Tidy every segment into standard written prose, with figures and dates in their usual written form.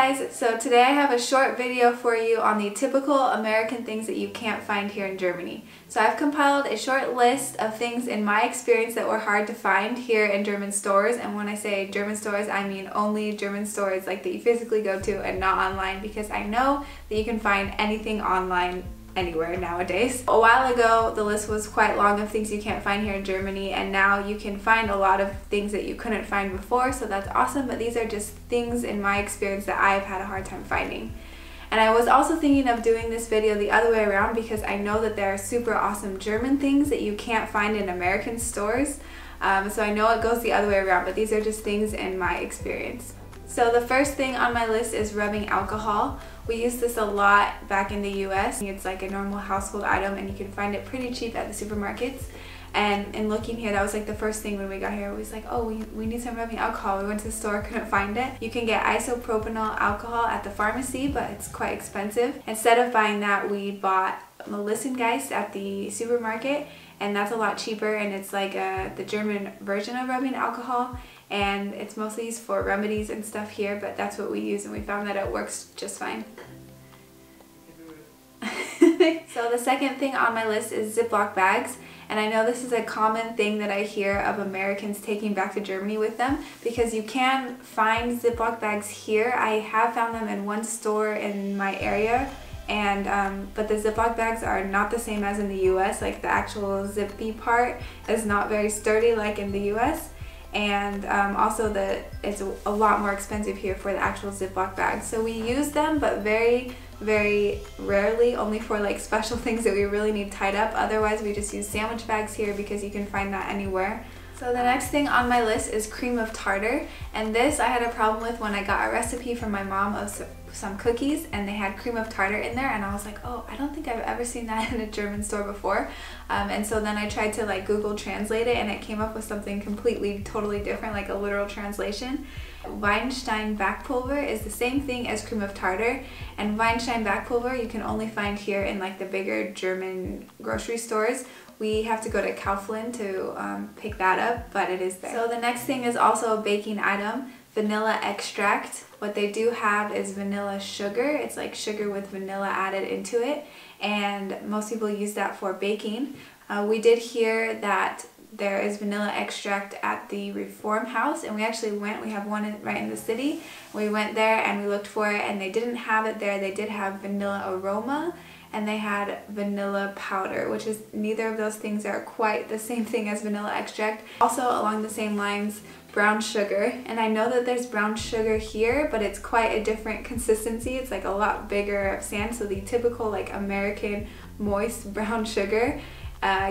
guys, so today I have a short video for you on the typical American things that you can't find here in Germany. So I've compiled a short list of things in my experience that were hard to find here in German stores, and when I say German stores I mean only German stores like that you physically go to and not online, because I know that you can find anything online anywhere nowadays. A while ago the list was quite long of things you can't find here in Germany, and now you can find a lot of things that you couldn't find before, so that's awesome, but these are just things in my experience that I've had a hard time finding. And I was also thinking of doing this video the other way around because I know that there are super awesome German things that you can't find in American stores, so I know it goes the other way around, but these are just things in my experience. So the first thing on my list is rubbing alcohol. We use this a lot back in the US. It's like a normal household item and you can find it pretty cheap at the supermarkets. And in looking here, that was like the first thing when we got here. We was like, oh, we need some rubbing alcohol. We went to the store, couldn't find it. You can get isopropanol alcohol at the pharmacy, but it's quite expensive. Instead of buying that, we bought Melissengeist at the supermarket, and that's a lot cheaper, and it's like the German version of rubbing alcohol, and it's mostly used for remedies and stuff here, but that's what we use and we found that it works just fine. So the second thing on my list is Ziplock bags, and I know this is a common thing that I hear of Americans taking back to Germany with them, because you can find Ziplock bags here. I have found them in one store in my area, and but the Ziplock bags are not the same as in the US. Like the actual zippy part is not very sturdy like in the US, and also it's a lot more expensive here for the actual Ziplock bags. So we use them, but very rarely, only for like special things that we really need tied up. Otherwise we just use sandwich bags here because you can find that anywhere. So the next thing on my list is cream of tartar, and this I had a problem with when I got a recipe from my mom of some cookies and they had cream of tartar in there, and I was like, oh, I don't think I've ever seen that in a German store before, and so then I tried to like Google translate it and it came up with something totally different, like a literal translation. Weinstein Backpulver is the same thing as cream of tartar, and Weinstein Backpulver you can only find here in like the bigger German grocery stores. We have to go to Kaufland to pick that up, but it is there. So the next thing is also a baking item, vanilla extract. What they do have is vanilla sugar. It's like sugar with vanilla added into it, and most people use that for baking. We did hear that there is vanilla extract at the Reform House, and we actually went. We have one right in the city. We went there and we looked for it, and they didn't have it there. They did have vanilla aroma, and they had vanilla powder, which is, neither of those things are quite the same thing as vanilla extract. Also along the same lines, brown sugar, and I know that there's brown sugar here, but it's quite a different consistency. It's like a lot bigger of sand, so the typical like American moist brown sugar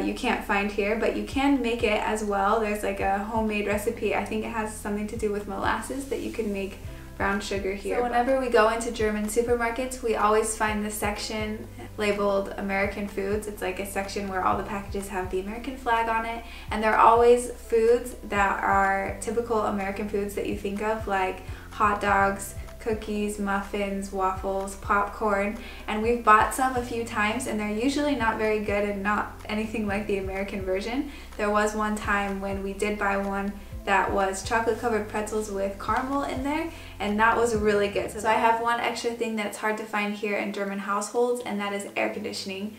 you can't find here, but you can make it as well. There's like a homemade recipe. I think it has something to do with molasses that you can make brown sugar here. So whenever we go into German supermarkets, we always find this section labeled American foods. It's like a section where all the packages have the American flag on it, and they're always foods that are typical American foods that you think of, like hot dogs, cookies, muffins, waffles, popcorn, and we've bought some a few times and they're usually not very good and not anything like the American version. There was one time when we did buy one that was chocolate covered pretzels with caramel in there, and that was really good. So I have one extra thing that's hard to find here in German households, and that is air conditioning.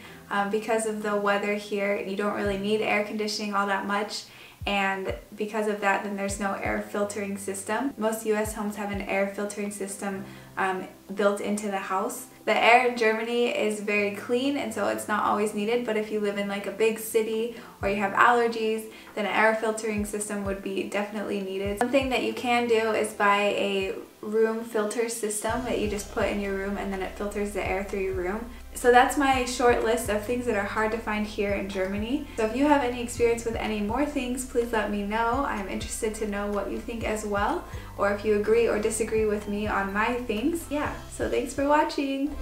Because of the weather here, you don't really need air conditioning all that much, and because of that then there's no air filtering system. Most US homes have an air filtering system built into the house. The air in Germany is very clean, and so it's not always needed, but if you live in like a big city or you have allergies, then an air filtering system would be definitely needed. One thing that you can do is buy a room filter system that you just put in your room and then it filters the air through your room. So that's my short list of things that are hard to find here in Germany. So if you have any experience with any more things, please let me know. I'm interested to know what you think as well, or if you agree or disagree with me on my things. Yeah, so thanks for watching.